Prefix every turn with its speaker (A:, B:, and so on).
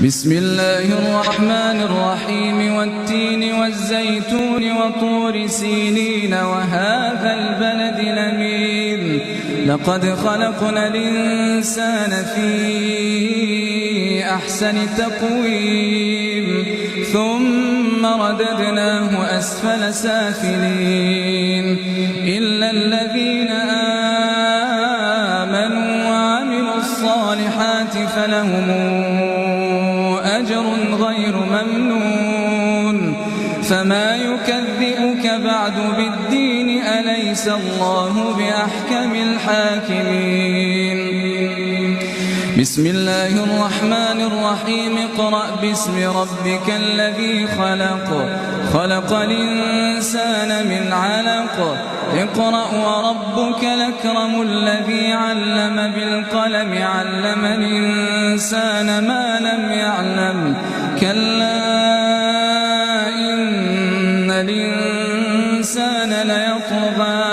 A: بسم الله الرحمن الرحيم والتين والزيتون وطور سينين وهذا البلد الأمين لقد خلقنا الإنسان في أحسن تقويم ثم رددناه أسفل سافلين إلا الذين آمنوا وعملوا الصالحات فلهم أجر غير ممنون فما يكذبك بعد بالدين أليس الله بأحكم الحاكمين بسم الله الرحمن الرحيم اقرأ باسم ربك الذي خلق الإنسان من علق اقرأ وربك الأكرم الذي علم بالقلم علم الإنسان ما لم يعلم كلا إن الإنسان